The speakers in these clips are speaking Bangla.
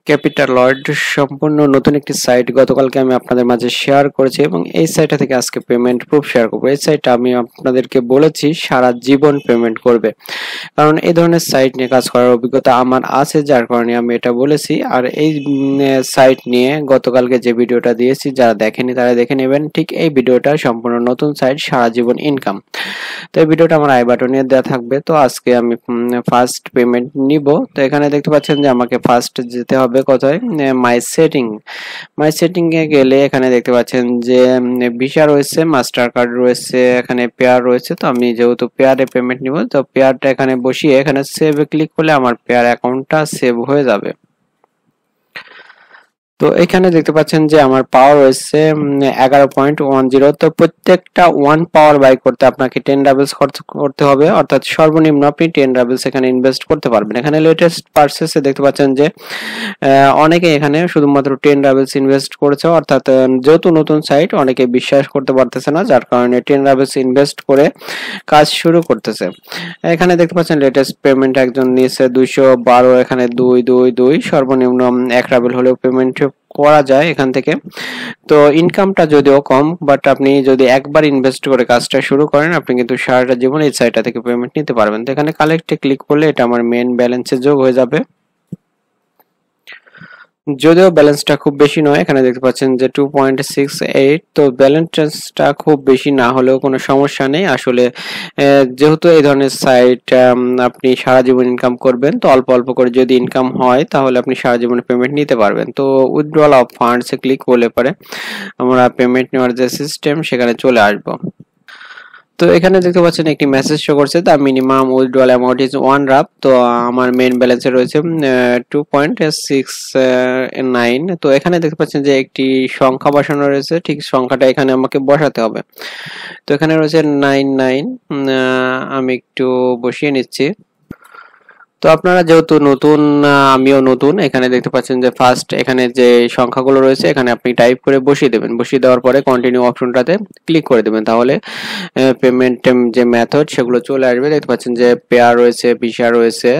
ক্যাপিটাল ওয়ার্ল্ড সম্পূর্ণ নতুন একটি সাইট গতকালকে আমি আপনাদের মাঝে শেয়ার করেছি এবং এই সাইটটা থেকে আজকে পেমেন্ট প্রুফ শেয়ার করব। এই সাইটটা আমি আপনাদেরকে বলেছি সারা জীবন পেমেন্ট করবে, কারণ এই ধরনের সাইট নিয়ে কাজ করার অভিজ্ঞতা আমার আছে, যার কারণে আমি এটা বলেছি। আর এই সাইট নিয়ে গতকালকে যে ভিডিওটা দিয়েছি, যারা দেখেনি তারা দেখে নেবেন। ঠিক এই ভিডিওটা সম্পূর্ণ নতুন সাইট, সারা জীবন ইনকাম। তো এই ভিডিওটা আমার আই বাটনে দেওয়া থাকবে। তো আজকে আমি ফার্স্ট পেমেন্ট নিব। তো এখানে দেখতে পাচ্ছেন যে আমাকে ফার্স্ট যেতে হবে কোথায়, মাই সেটিং এ গেলে এখানে দেখতে পাচ্ছেন যে ভিসা রয়েছে, মাস্টার কার্ড রয়েছে, এখানে পেয়ার রয়েছে। তো আমি যেহেতু পেয়ারে পেমেন্ট নিব, তো পেয়ারটা এখানে বসিয়ে এখানে সেভে ক্লিক করলে আমার পেয়ার অ্যাকাউন্টটা সেভ হয়ে যাবে। তো এখানে দেখতে পাচ্ছেন যে আমার পাওয়ার রয়েছে 11.10। তো প্রত্যেকটা 1 পাওয়ার বাই করতে আপনাকে 10 রাবেলস খরচ করতে হবে, অর্থাৎ সর্বনিম্ন আপনি 10 রাবেলস এখানে ইনভেস্ট করতে পারবেন। এখানে লেটেস্ট পারচেসে দেখতে পাচ্ছেন যে অনেকে এখানে শুধুমাত্র 10 রাবেলস ইনভেস্ট করেছে, অর্থাৎ যেহেতু নতুন সাইট অনেকে বিশ্বাস করতে পারতেছে না, যার কারণে 10 রাবেলস ইনভেস্ট করে কাজ শুরু করতেছে। এখানে দেখতে পাচ্ছেন লেটেস্ট পেমেন্ট একজন নিয়েছে 212, এখানে 222, সর্বনিম্ন 1 রাবেল হলেও পেমেন্ট করা যায় এখান থেকে। তো ইনকামটা যদিও কম, বাট আপনি যদি একবার ইনভেস্ট করে কাজটা শুরু করেন, আপনি কিন্তু সারাটা জীবন এই সাইটটা থেকে পেমেন্ট নিতে পারবেন। তো এখানে কালেক্টে ক্লিক করলে এটা আমার মেইন ব্যালেন্সে যোগ হয়ে যাবে। যদিও ব্যালেন্সটা খুব বেশি নয়, এখানে দেখতে পাচ্ছেন যে 2.68। তো ব্যালেন্সটা খুব বেশি না হলেও কোনো সমস্যা নেই। আসলে যেহেতু এই ধরনের সাইট আপনি সারা জীবন ইনকাম করবেন, তো অল্প অল্প করে যদি ইনকাম হয় তাহলে আপনি সারা জীবনে পেমেন্ট নিতে পারবেন। তো উইথড্রল অফ ফান্ডসে ক্লিক করলে পরে আমরা পেমেন্ট নেওয়ার যে সিস্টেম সেখানে চলে আসবো। তো এখানে দেখতে পাচ্ছেন একটি মেসেজ শো করছে, the minimum withdrawal amount is 1 wrap. তো আমার মেইন ব্যালেন্সে রয়েছে 2.69। তো এখানে দেখতে পাচ্ছেন যে একটি সংখ্যা বসানো রয়েছে, ঠিক সংখ্যাটা এখানে আমাকে বসাতে হবে। তো এখানে রয়েছে 99, আমি একটু বসিয়ে নিচ্ছি। তো আপনারা যেহেতু নতুন, আমিও নতুন, এখানে দেখতে পাচ্ছেন যে ফার্স্ট এখানে যে সংখ্যাগুলো রয়েছে এখানে আপনি টাইপ করে বসিয়ে দেবেন। বসিয়ে দেওয়ার পরে কন্টিনিউ অপশনটাতে ক্লিক করে দেবেন, তাহলে পেমেন্ট যে মেথড সেগুলো চলে আসবে। দেখতে পাচ্ছেন যে পেয়ার রয়েছে, ভিসা রয়েছে।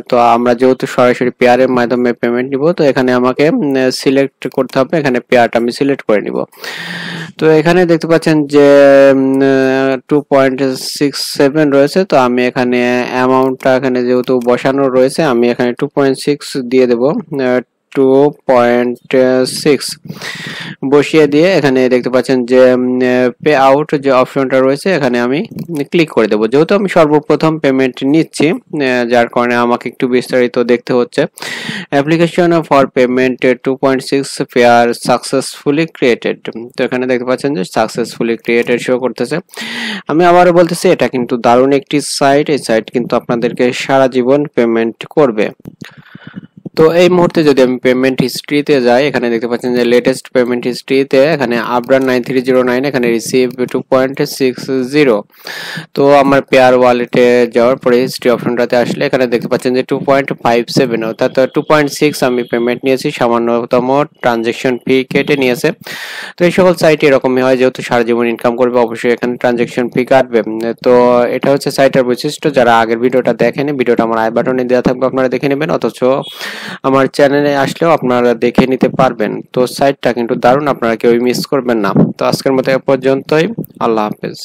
তো আমরা যেহেতু সরাসরি পেয়ারের মাধ্যমে পেমেন্ট নিব, তো এখানে আমাকে সিলেক্ট করতে হবে। এখানে পেয়ারটা আমি সিলেক্ট করে নিব। তো এখানে দেখতে পাচ্ছেন যে 2.67 রয়েছে। তো আমি এখানে অ্যামাউন্টটা এখানে যেহেতু বসানো রয়েছে, আমি এখানে 2.6 দিয়ে দেব। 2.6 বসিয়ে দিয়ে এখানে দেখতে পাচ্ছেন যে পে আউট যে অপশনটা রয়েছে এখানে আমি ক্লিক করে দেবো। যেহেতু আমি সর্বপ্রথম পেমেন্ট নিচ্ছি, যার কারণে আমাকে একটু বিস্তারিত দেখতে হচ্ছে। Application for payment 2.6 pair successfully created. তো এখানে দেখতে পাচ্ছেন যে সাকসেসফুলি ক্রিয়েটেড শো করতেছে। আমি আবারও বলতেছি, এটা কিন্তু দারুণ একটি সাইট। এই সাইট কিন্তু আপনাদেরকে সারা জীবন পেমেন্ট করবে। তো এই মুহূর্তে যদি আমি পেমেন্ট হিস্ট্রিতে যাই, এখানে দেখতে পাচ্ছেন যে লেটেস্ট পেমেন্ট হিস্ট্রিতে এখানে আবরান 9309 এখানে রিসিভ 2.60। তো আমার পেয়ার ওয়ালেটে যাওয়ার পরে হিস্ট্রি অপশনটাতে আসলে এখানে দেখতে পাচ্ছেন যে 2.57, অর্থাৎ 2.6 আমি পেমেন্ট নিয়েছি, সামান্যতম ট্রানজেকশন ফি কেটে নিয়েছে। তো এই সকল সাইট এরকমই হয়, যেহেতু সারা জীবন ইনকাম করবে অবশ্যই এখানে ট্রানজেকশন ফি কাটবে। তো এটা হচ্ছে সাইটের বৈশিষ্ট্য। যারা আগের ভিডিওটা দেখেনি, ভিডিওটা আমার আই বাটনে দেওয়া থাকবে, আপনারা দেখে নেবেন। অথচ আমার চ্যানেলে আসলেও আপনারা দেখে নিতে পারবেন। তো সাইটটা কিন্তু দারুণ, আপনারা কেউ মিস করবেন না। তো আজকের মতো এ পর্যন্তই, আল্লাহ হাফেজ।